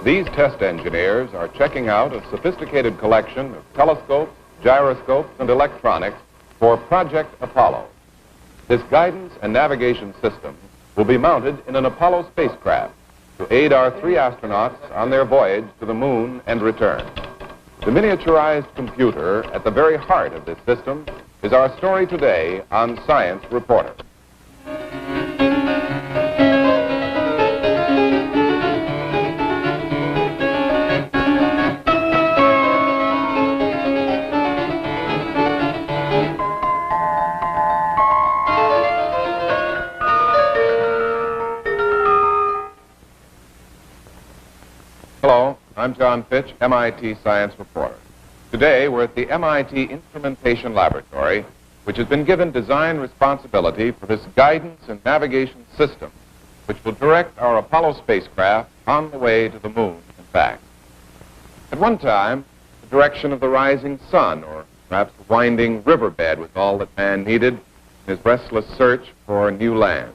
These test engineers are checking out a sophisticated collection of telescopes, gyroscopes, and electronics for Project Apollo. This guidance and navigation system will be mounted in an Apollo spacecraft to aid our 3 astronauts on their voyage to the moon and return. The miniaturized computer at the very heart of this system is our story today on Science Reporter. Hello, I'm John Fitch, MIT Science Reporter. Today, we're at the MIT Instrumentation Laboratory, which has been given design responsibility for this guidance and navigation system, which will direct our Apollo spacecraft on the way to the moon and back. At one time, the direction of the rising sun, or perhaps the winding riverbed, was all that man needed in his restless search for new land.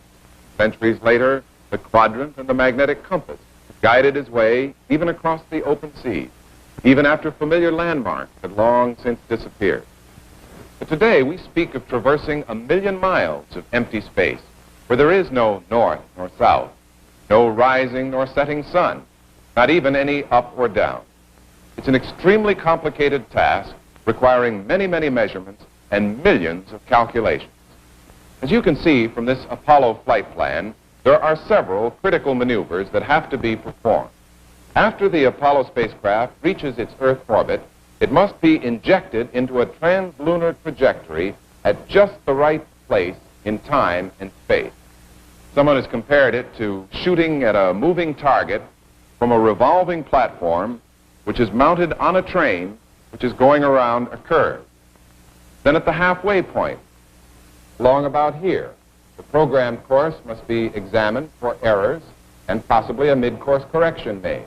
Centuries later, the quadrant and the magnetic compass guided his way even across the open seas, even after familiar landmarks had long since disappeared. But today we speak of traversing 1,000,000 miles of empty space where there is no north nor south, no rising nor setting sun, not even any up or down. It's an extremely complicated task requiring many, many measurements and millions of calculations. As you can see from this Apollo flight plan, there are several critical maneuvers that have to be performed. After the Apollo spacecraft reaches its Earth orbit, it must be injected into a translunar trajectory at just the right place in time and space. Someone has compared it to shooting at a moving target from a revolving platform which is mounted on a train which is going around a curve. Then at the halfway point, along about here, the programmed course must be examined for errors and possibly a mid-course correction made.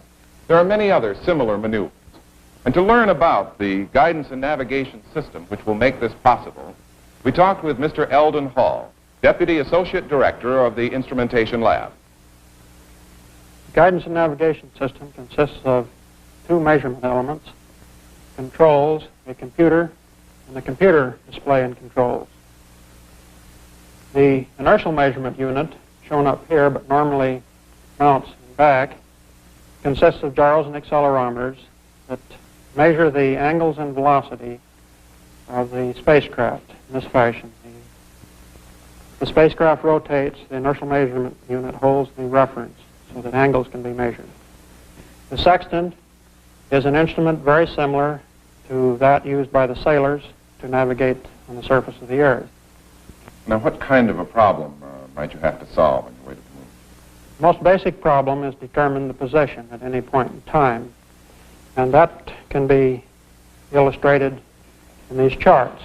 There are many other similar maneuvers. And to learn about the guidance and navigation system which will make this possible, we talked with Mr. Eldon Hall, Deputy Associate Director of the Instrumentation Lab. The guidance and navigation system consists of 2 measurement elements, controls, a computer, and the computer display and controls. The inertial measurement unit, shown up here but normally mounts in back, consists of gyros and accelerometers that measure the angles and velocity of the spacecraft in this fashion. The spacecraft rotates, the inertial measurement unit holds the reference so that angles can be measured. The sextant is an instrument very similar to that used by the sailors to navigate on the surface of the Earth. Now, what kind of a problem might you have to solve on your way to the moon? The most basic problem is determine the position at any point in time, and that can be illustrated in these charts.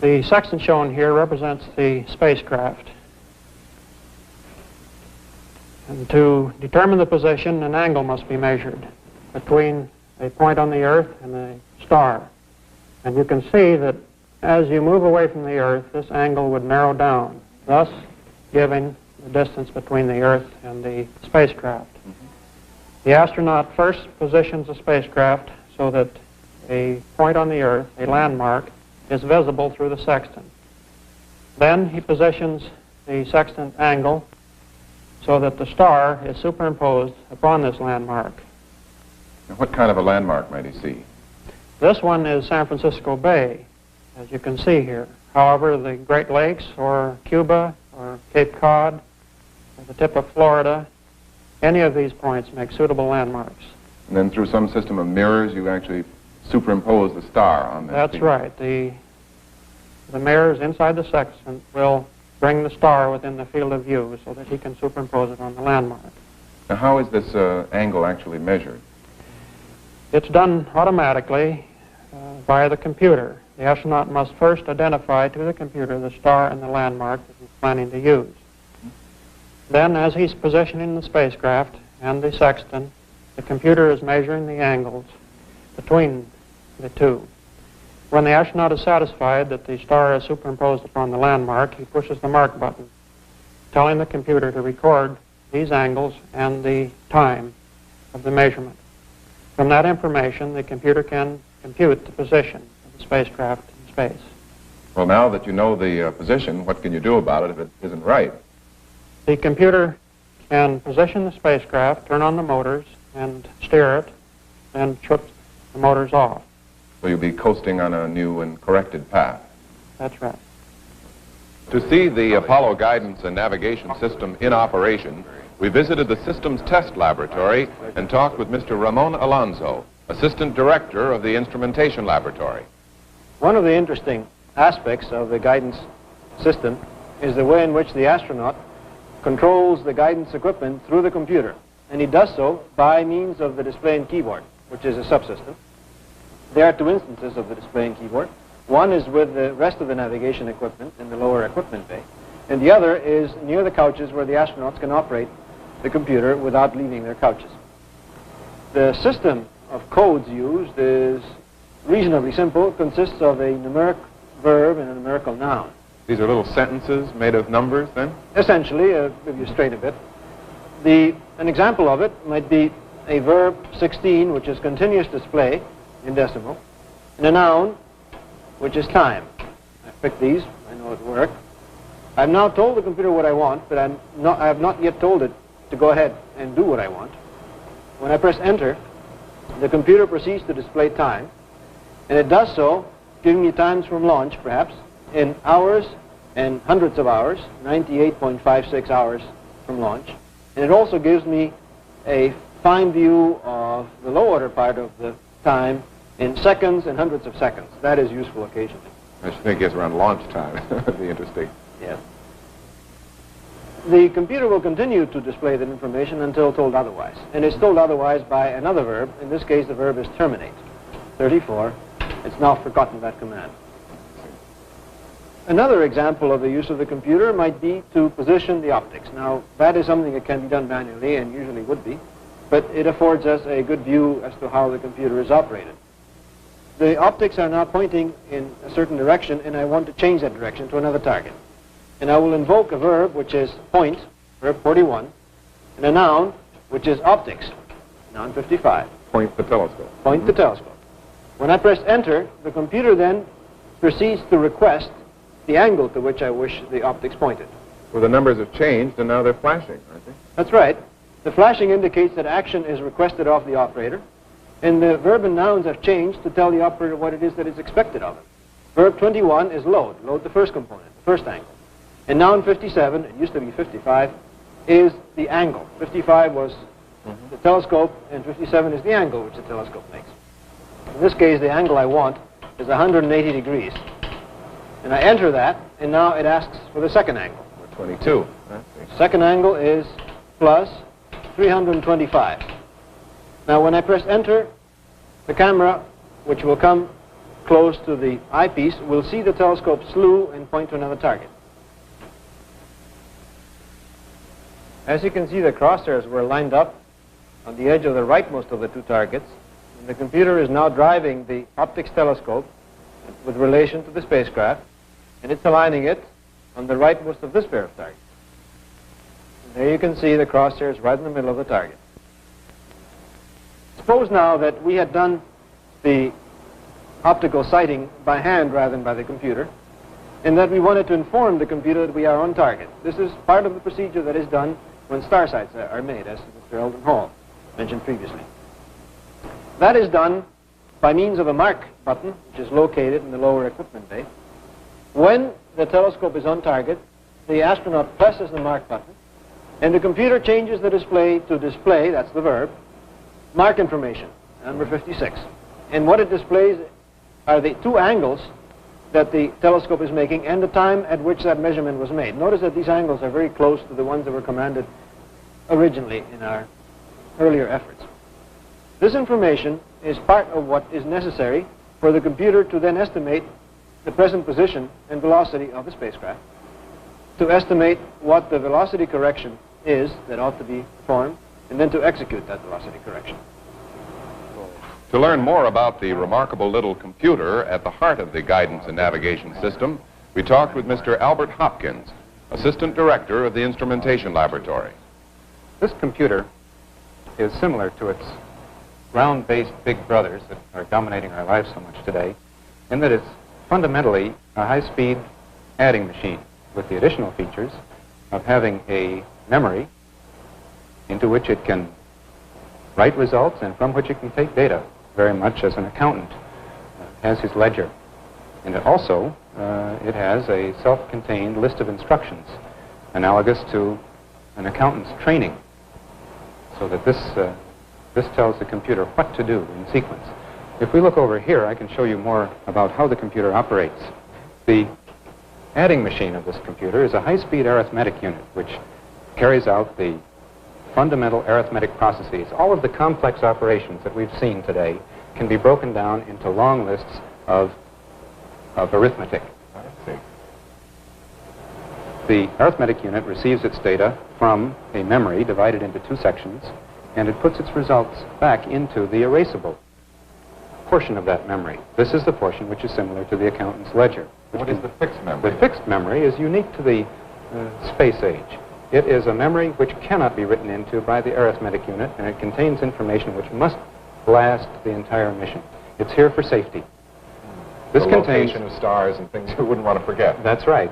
The sextant shown here represents the spacecraft. And to determine the position, an angle must be measured between a point on the Earth and a star. And you can see that as you move away from the Earth, this angle would narrow down, thus giving the distance between the Earth and the spacecraft. The astronaut first positions the spacecraft so that a point on the Earth, a landmark, is visible through the sextant. Then he positions the sextant angle so that the star is superimposed upon this landmark. Now, what kind of a landmark might he see? This one is San Francisco Bay, as you can see here. However, the Great Lakes or Cuba or Cape Cod or the tip of Florida, any of these points make suitable landmarks. And then through some system of mirrors, you actually superimpose the star on that. That's scene. right. The mirrors inside the sextant will bring the star within the field of view so that he can superimpose it on the landmark. Now, how is this angle actually measured? It's done automatically via the computer. The astronaut must first identify to the computer the star and the landmark that he's planning to use. Then, as he's positioning the spacecraft and the sextant, the computer is measuring the angles between the two. When the astronaut is satisfied that the star is superimposed upon the landmark, he pushes the mark button, telling the computer to record these angles and the time of the measurement. From that information, the computer can compute the position of the spacecraft in space. Well, now that you know the position, what can you do about it if it isn't right? The computer can position the spacecraft, turn on the motors, and steer it, and shut the motors off. So you'll be coasting on a new and corrected path. That's right. To see the Apollo guidance and navigation system in operation, we visited the systems test laboratory and talked with Mr. Ramon Alonso, Assistant Director of the Instrumentation Laboratory. One of the interesting aspects of the guidance system is the way in which the astronaut controls the guidance equipment through the computer. And he does so by means of the display and keyboard, which is a subsystem. There are two instances of the display and keyboard. One is with the rest of the navigation equipment in the lower equipment bay, and the other is near the couches where the astronauts can operate the computer without leaving their couches. The system of codes used is reasonably simple. It consists of a numeric verb and a numerical noun. These are little sentences made of numbers, then? Essentially, if you straighten a bit, an example of it might be a verb 16, which is continuous display in decimal, and a noun, which is time. I picked these. I know it worked. I've now told the computer what I want, but I have not yet told it to go ahead and do what I want. When I press enter, the computer proceeds to display time, and it does so, giving me times from launch, perhaps, in hours and hundreds of hours, 98.56 hours from launch. And it also gives me a fine view of the low order part of the time in seconds and hundreds of seconds. That is useful occasionally. I should think it's around launch time. That'd be interesting. Yes. The computer will continue to display that information until told otherwise. And it's told otherwise by another verb. In this case, the verb is terminate. 34. It's now forgotten that command. Another example of the use of the computer might be to position the optics. Now, that is something that can be done manually and usually would be, but it affords us a good view as to how the computer is operated. The optics are now pointing in a certain direction, and I want to change that direction to another target. And I will invoke a verb, which is point, verb 41, and a noun, which is optics, noun 55. Point the telescope. Point the telescope. When I press enter, the computer then proceeds to request the angle to which I wish the optics pointed. Well, the numbers have changed, and now they're flashing, aren't they? That's right. The flashing indicates that action is requested of the operator, and the verb and nouns have changed to tell the operator what it is that is expected of him. Verb 21 is load the first component, the first angle. And noun 57, it used to be 55, is the angle. 55 was the telescope, and 57 is the angle which the telescope makes. In this case, the angle I want is 180 degrees. And I enter that, and now it asks for the second angle. 22. Second angle is plus 325. Now, when I press enter, the camera, which will come close to the eyepiece, will see the telescope slew and point to another target. As you can see, the crosshairs were lined up on the edge of the rightmost of the two targets. And the computer is now driving the optics telescope with relation to the spacecraft, and it's aligning it on the rightmost of this pair of targets. And there you can see the crosshairs right in the middle of the target. Suppose now that we had done the optical sighting by hand rather than by the computer, and that we wanted to inform the computer that we are on target. This is part of the procedure that is done when star sights are made, as Mr. Eldon Hall mentioned previously. That is done by means of a mark button, which is located in the lower equipment bay. When the telescope is on target, the astronaut presses the mark button, and the computer changes the display to display, that's the verb, mark information, number 56. And what it displays are the two angles that the telescope is making and the time at which that measurement was made. Notice that these angles are very close to the ones that were commanded originally in our earlier efforts. This information is part of what is necessary for the computer to then estimate the present position and velocity of the spacecraft, to estimate what the velocity correction is that ought to be performed, and then to execute that velocity correction. To learn more about the remarkable little computer at the heart of the guidance and navigation system, we talked with Mr. Albert Hopkins, Assistant Director of the Instrumentation Laboratory. This computer is similar to its ground-based big brothers that are dominating our lives so much today, in that it's fundamentally a high-speed adding machine with the additional features of having a memory into which it can write results and from which it can take data, very much as an accountant has his ledger. And it also, it has a self-contained list of instructions analogous to an accountant's training, so that this tells the computer what to do in sequence. If we look over here, I can show you more about how the computer operates. The adding machine of this computer is a high-speed arithmetic unit which carries out the fundamental arithmetic processes. All of the complex operations that we've seen today can be broken down into long lists of arithmetic. I see. The arithmetic unit receives its data from a memory divided into two sections, and it puts its results back into the erasable portion of that memory. This is the portion which is similar to the accountant's ledger. What is the fixed memory? The fixed memory is unique to the space age. It is a memory which cannot be written into by the arithmetic unit, and it contains information which must last the entire mission. It's here for safety. This the contains location of stars and things you wouldn't want to forget. That's right.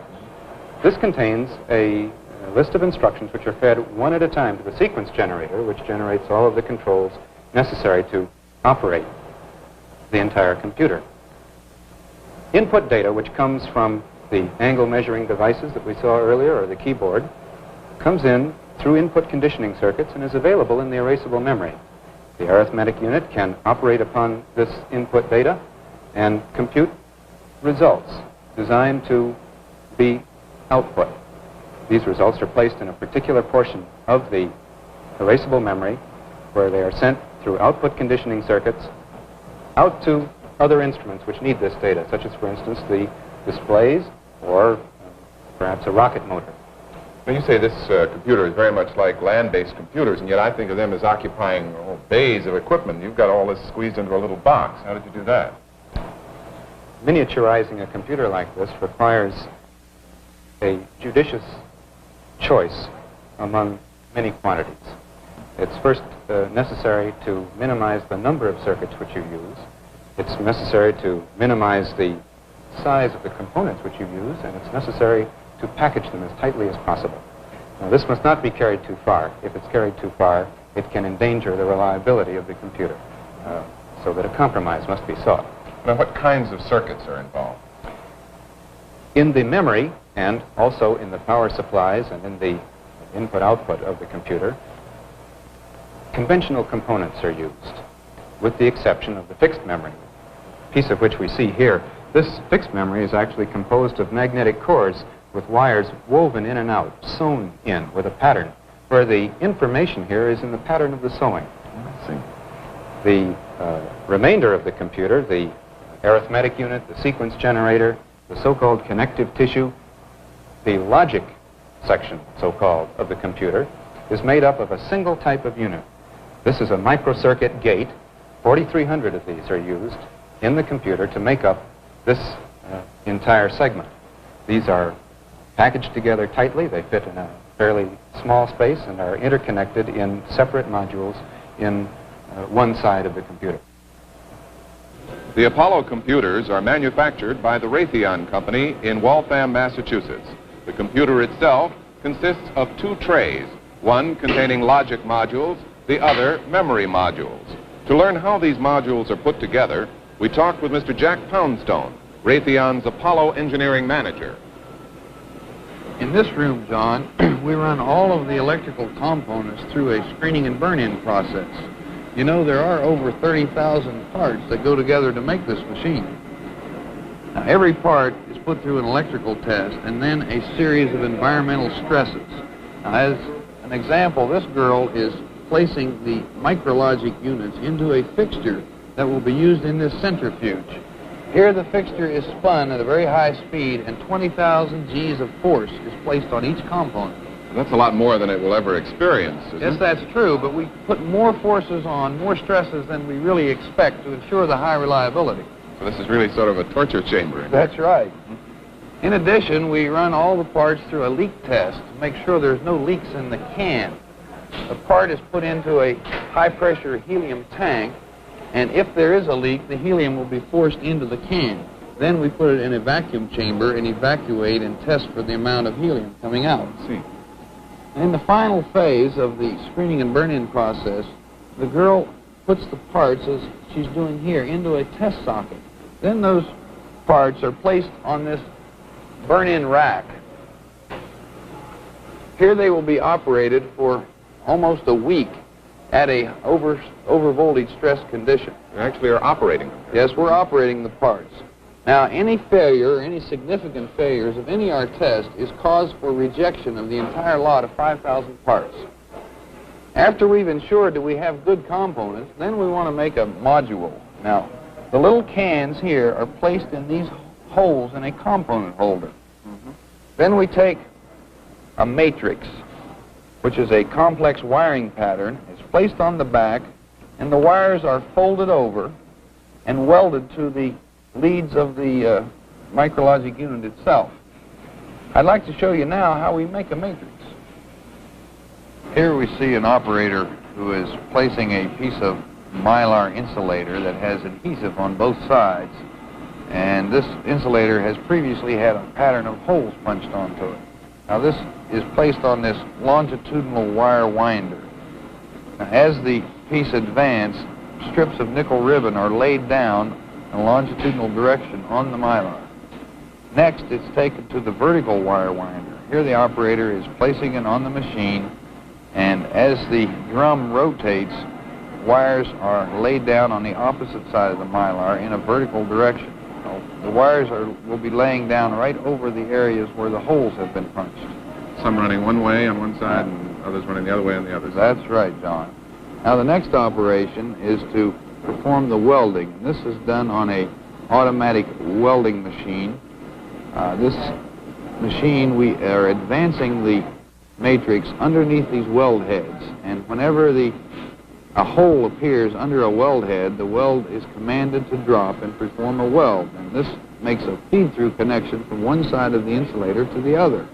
This contains a list of instructions which are fed one at a time to the sequence generator, which generates all of the controls necessary to operate the entire computer. Input data, which comes from the angle measuring devices that we saw earlier, or the keyboard, comes in through input conditioning circuits and is available in the erasable memory. The arithmetic unit can operate upon this input data and compute results designed to be output. These results are placed in a particular portion of the erasable memory where they are sent through output conditioning circuits out to other instruments which need this data, such as, for instance, the displays or perhaps a rocket motor. Now, you say this computer is very much like land-based computers, and yet I think of them as occupying bays of equipment. You've got all this squeezed into a little box. How did you do that? Miniaturizing a computer like this requires a judicious choice among many quantities. It's first necessary to minimize the number of circuits which you use. It's necessary to minimize the size of the components which you use, and it's necessary to package them as tightly as possible. Now, this must not be carried too far. If it's carried too far, it can endanger the reliability of the computer, so that a compromise must be sought. Now, what kinds of circuits are involved? In the memory, and also in the power supplies and in the input-output of the computer, conventional components are used, with the exception of the fixed memory, piece of which we see here. This fixed memory is actually composed of magnetic cores with wires woven in and out, sewn in with a pattern, where the information here is in the pattern of the sewing. I see. The remainder of the computer, the arithmetic unit, the sequence generator, the so-called connective tissue, the logic section, so-called, of the computer, is made up of a single type of unit. This is a microcircuit gate. 4,300 of these are used in the computer to make up this entire segment. These are packaged together tightly. They fit in a fairly small space and are interconnected in separate modules in one side of the computer. The Apollo computers are manufactured by the Raytheon Company in Waltham, Massachusetts. The computer itself consists of two trays, one containing logic modules, the other memory modules. To learn how these modules are put together, we talked with Mr. Jack Poundstone, Raytheon's Apollo engineering manager. In this room, John, we run all of the electrical components through a screening and burn-in process. You know, there are over 30,000 parts that go together to make this machine. Now, every part is put through an electrical test and then a series of environmental stresses. Now, as an example, this girl is placing the micrologic units into a fixture that will be used in this centrifuge. Here the fixture is spun at a very high speed and 20,000 Gs of force is placed on each component. That's a lot more than it will ever experience, isn't Yes, it? that's true, but we put more forces on, more stresses than we really expect to ensure the high reliability. So this is really sort of a torture chamber. That's right. In addition, we run all the parts through a leak test to make sure there's no leaks in the can. the part is put into a high-pressure helium tank, and if there is a leak, the helium will be forced into the can. Then we put it in a vacuum chamber and evacuate and test for the amount of helium coming out. I see. In the final phase of the screening and burn-in process, the girl puts the parts, as she's doing here, into a test socket. Then those parts are placed on this burn-in rack. Here they will be operated for almost a week at a over voltage stress condition. You actually are operating them. Yes, we're operating the parts. Now, any failure, any significant failures of any of our test is cause for rejection of the entire lot of 5,000 parts. After we've ensured that we have good components, then we want to make a module. Now, the little cans here are placed in these holes in a component holder. Then we take a matrix, which is a complex wiring pattern. It's placed on the back, and the wires are folded over and welded to the leads of the micrologic unit itself. I'd like to show you now how we make a matrix. Here we see an operator who is placing a piece of mylar insulator that has adhesive on both sides, and this insulator has previously had a pattern of holes punched onto it. Now this is placed on this longitudinal wire winder. Now, as the piece advances, strips of nickel ribbon are laid down in a longitudinal direction on the mylar. Next, it's taken to the vertical wire winder. Here the operator is placing it on the machine, and as the drum rotates, wires are laid down on the opposite side of the mylar in a vertical direction. Now, the wires will be laying down right over the areas where the holes have been punched. Some running one way on one side and others running the other way on the other side. That's right, John. Now the next operation is to perform the welding. This is done on a automatic welding machine. This machine, we are advancing the matrix underneath these weld heads, and whenever a hole appears under a weld head, the weld is commanded to drop and perform a weld, and this makes a feed-through connection from one side of the insulator to the other.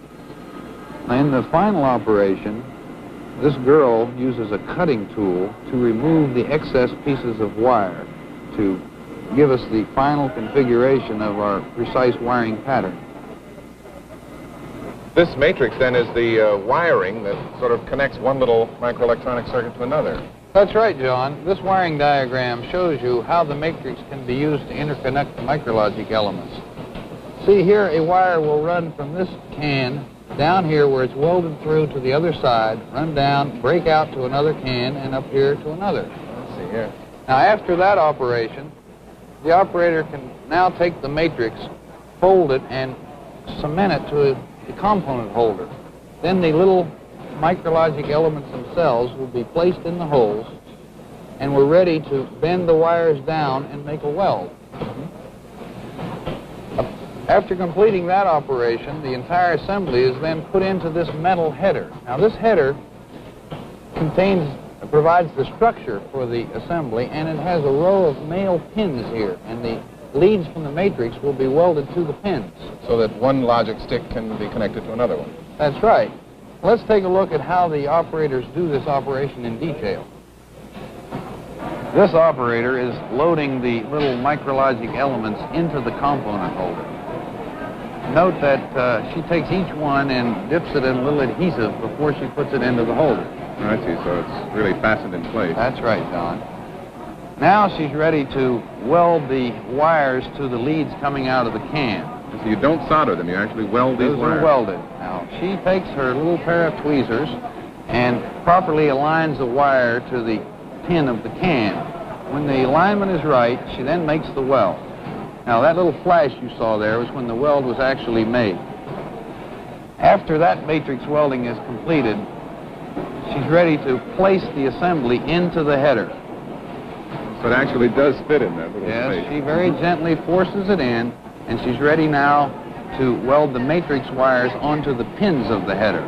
Now, in the final operation, this girl uses a cutting tool to remove the excess pieces of wire to give us the final configuration of our precise wiring pattern. This matrix, then, is the wiring that sort of connects one little microelectronic circuit to another. That's right, John. This wiring diagram shows you how the matrix can be used to interconnect the micrologic elements. See here, a wire will run from this can down here where it's welded through to the other side, run down, break out to another can, and up here to another. Let's see here. Now, after that operation, the operator can now take the matrix, fold it, and cement it to the component holder. Then the little micrologic elements themselves will be placed in the holes, and we're ready to bend the wires down and make a weld. After completing that operation, the entire assembly is then put into this metal header. Now this header provides the structure for the assembly, and it has a row of male pins here, and the leads from the matrix will be welded to the pins. So that one logic stick can be connected to another one. That's right. Let's take a look at how the operators do this operation in detail. This operator is loading the little micrologic elements into the component holder. Note that she takes each one and dips it in a little adhesive before she puts it into the holder. I see, so it's really fastened in place. That's right, John. Now she's ready to weld the wires to the leads coming out of the can. So you don't solder them, you actually weld these Those wires. are welded. Now she takes her little pair of tweezers and properly aligns the wire to the pin of the can. When the alignment is right, she then makes the weld. Now that little flash you saw there was when the weld was actually made. After that matrix welding is completed, she's ready to place the assembly into the header. So it actually does fit in that little Yes, space. she very gently forces it in, and she's ready now to weld the matrix wires onto the pins of the header.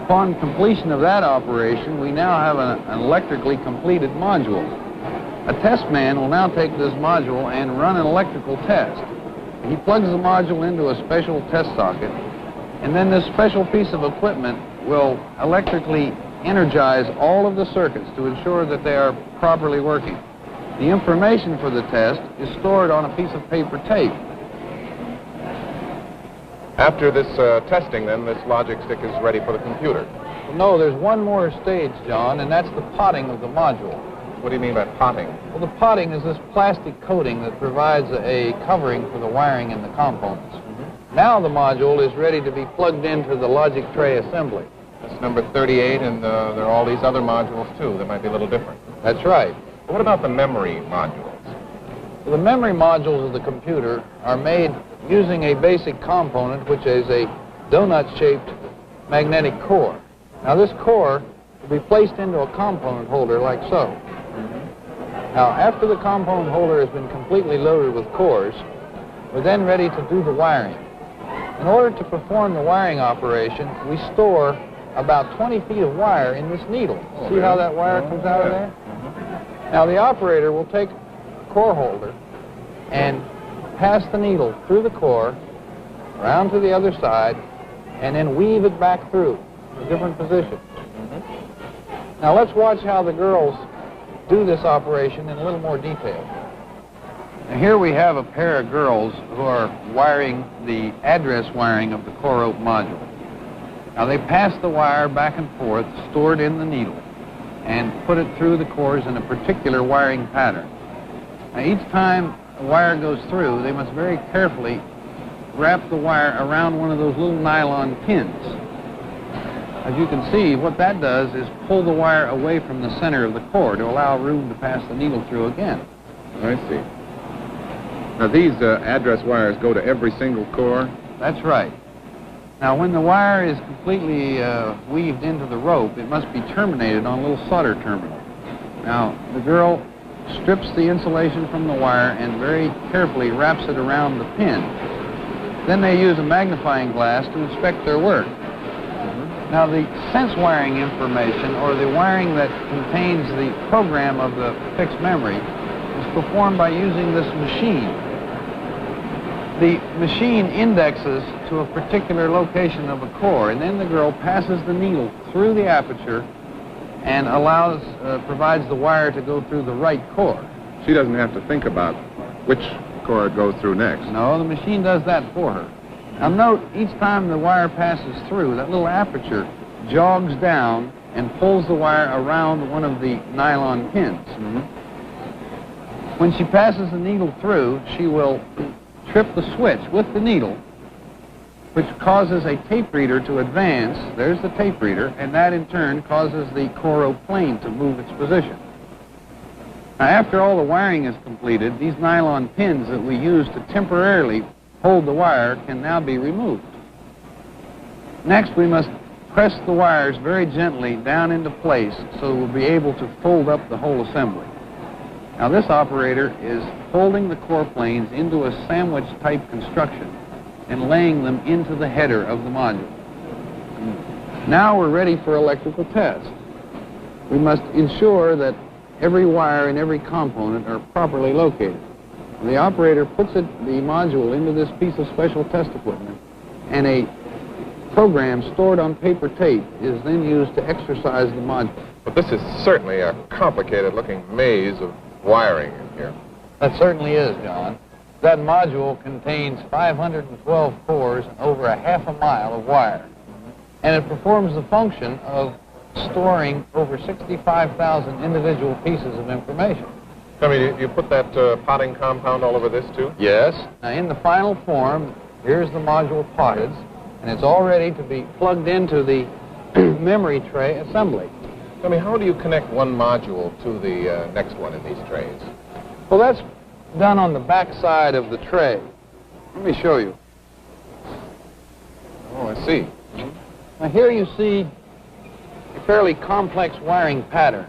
Upon completion of that operation, we now have an electrically completed module. A test man will now take this module and run an electrical test. He plugs the module into a special test socket, and then this special piece of equipment will electrically energize all of the circuits to ensure that they are properly working. The information for the test is stored on a piece of paper tape. After this testing, then, this logic stick is ready for the computer. No, there's one more stage, John, and that's the potting of the module. What do you mean by potting? Well, the potting is this plastic coating that provides a covering for the wiring and the components. Now the module is ready to be plugged into the logic tray assembly. That's number 38, and there are all these other modules, too. They might be a little different. That's right. What about the memory modules? Well, the memory modules of the computer are made using a basic component, which is a donut-shaped magnetic core. Now, this core will be placed into a component holder like so. Now, after the component holder has been completely loaded with cores, we're then ready to do the wiring. In order to perform the wiring operation, we store about 20 feet of wire in this needle. See how that wire comes out of there? Now, the operator will take a core holder and pass the needle through the core, around to the other side, and then weave it back through to different positions. Now, let's watch how the girls do this operation in a little more detail. Now, here we have a pair of girls who are wiring the address wiring of the core rope module. Now, they pass the wire back and forth, stored in the needle, and put it through the cores in a particular wiring pattern. Now, each time a wire goes through, they must very carefully wrap the wire around one of those little nylon pins. As you can see, what that does is pull the wire away from the center of the core to allow room to pass the needle through again. I see. Now, these address wires go to every single core? That's right. Now, when the wire is completely weaved into the rope, it must be terminated on a little solder terminal. Now, the girl strips the insulation from the wire and very carefully wraps it around the pin. Then they use a magnifying glass to inspect their work. Now, the sense wiring information, or the wiring that contains the program of the fixed memory, is performed by using this machine. The machine indexes to a particular location of a core, and then the girl passes the needle through the aperture and provides the wire to go through the right core. She doesn't have to think about which core it goes through next. No, the machine does that for her. Now note, each time the wire passes through, that little aperture jogs down and pulls the wire around one of the nylon pins. When she passes the needle through, she will trip the switch with the needle, which causes a tape reader to advance. There's the tape reader, and that in turn causes the core rope plane to move its position. Now, after all the wiring is completed, these nylon pins that we use to temporarily hold the wire can now be removed. Next, we must press the wires very gently down into place so we'll be able to fold up the whole assembly. Now, this operator is folding the core planes into a sandwich-type construction and laying them into the header of the module. Now we're ready for electrical test. We must ensure that every wire and every component are properly located. The operator puts the module into this piece of special test equipment, and a program stored on paper tape is then used to exercise the module. But this is certainly a complicated-looking maze of wiring in here. That certainly is, John. That module contains 512 cores and over a half a mile of wire. And it performs the function of storing over 65,000 individual pieces of information. Tell me, you put that potting compound all over this, too? Yes. Now, in the final form, here's the module potted, and it's all ready to be plugged into the memory tray assembly. Tell me, how do you connect one module to the next one in these trays? Well, that's done on the back side of the tray. Let me show you. Oh, I see. Now, here you see a fairly complex wiring pattern.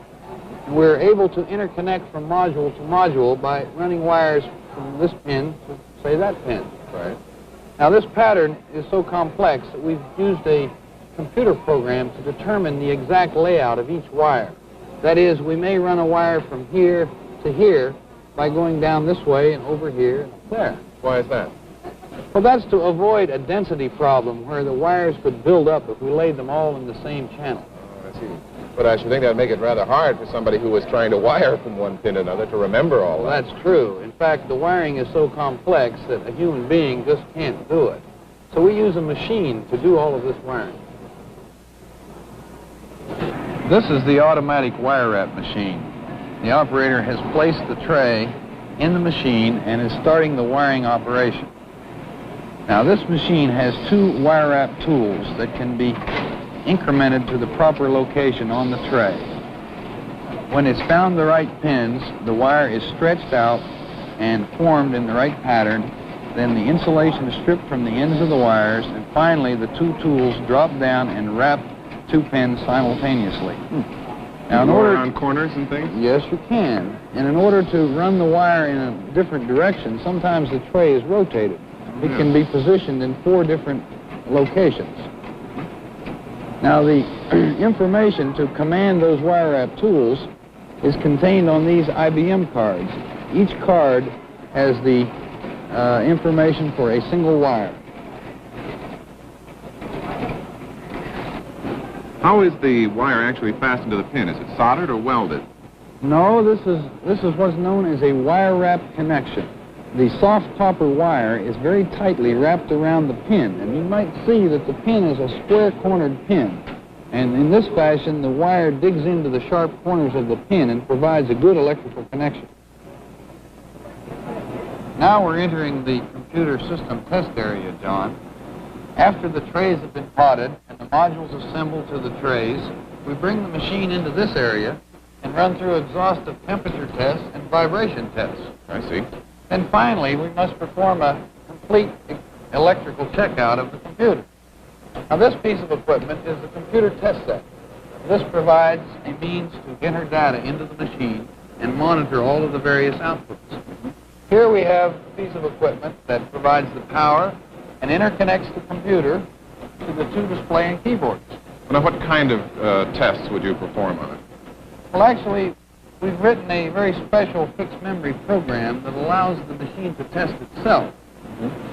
We're able to interconnect from module to module by running wires from this pin to, say, that pin. Right. Now, this pattern is so complex that we've used a computer program to determine the exact layout of each wire. That is, we may run a wire from here to here by going down this way and over here and up there. Why is that? Well, that's to avoid a density problem where the wires could build up if we laid them all in the same channel. I see. But I should think that'd make it rather hard for somebody who was trying to wire from one pin to another to remember all Well, that. that's true. In fact, the wiring is so complex that a human being just can't do it. So we use a machine to do all of this wiring. This is the automatic wire wrap machine. The operator has placed the tray in the machine and is starting the wiring operation. Now, this machine has two wire wrap tools that can be incremented to the proper location on the tray. When it's found the right pins, the wire is stretched out and formed in the right pattern. Then the insulation is stripped from the ends of the wires, and finally the two tools drop down and wrap two pins simultaneously. Now, in order around corners and things? Yes, you can. And in order to run the wire in a different direction, sometimes the tray is rotated. It can be positioned in 4 different locations. Now, the information to command those wire wrap tools is contained on these IBM cards. Each card has the information for a single wire. How is the wire actually fastened to the pin? Is it soldered or welded? No, this is what's known as a wire wrap connection. The soft copper wire is very tightly wrapped around the pin, and you might see that the pin is a square-cornered pin. And in this fashion, the wire digs into the sharp corners of the pin and provides a good electrical connection. Now we're entering the computer system test area, John. After the trays have been potted and the modules assembled to the trays, we bring the machine into this area and run through exhaustive temperature tests and vibration tests. I see. And finally, we must perform a complete electrical checkout of the computer. Now, this piece of equipment is the computer test set. This provides a means to enter data into the machine and monitor all of the various outputs. Here we have a piece of equipment that provides the power and interconnects the computer to the 2 display and keyboards. Now, what kind of tests would you perform on it? Well, actually, we've written a very special fixed memory program that allows the machine to test itself.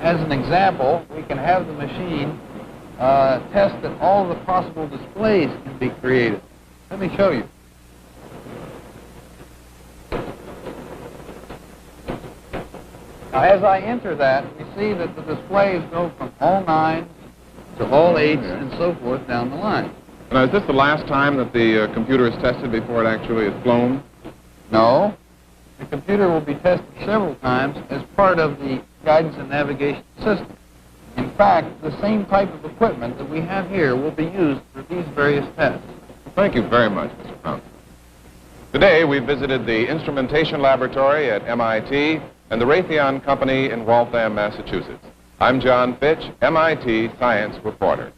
As an example, we can have the machine test that all the possible displays can be created. Let me show you. Now, as I enter that, we see that the displays go from all 9s to all 8s and so forth down the line. Now, is this the last time that the computer is tested before it actually is flown? No. The computer will be tested several times as part of the guidance and navigation system. In fact, the same type of equipment that we have here will be used for these various tests. Thank you very much, Mr. Pound. Today, we visited the instrumentation laboratory at MIT and the Raytheon Company in Waltham, Massachusetts. I'm John Fitch, MIT science reporter.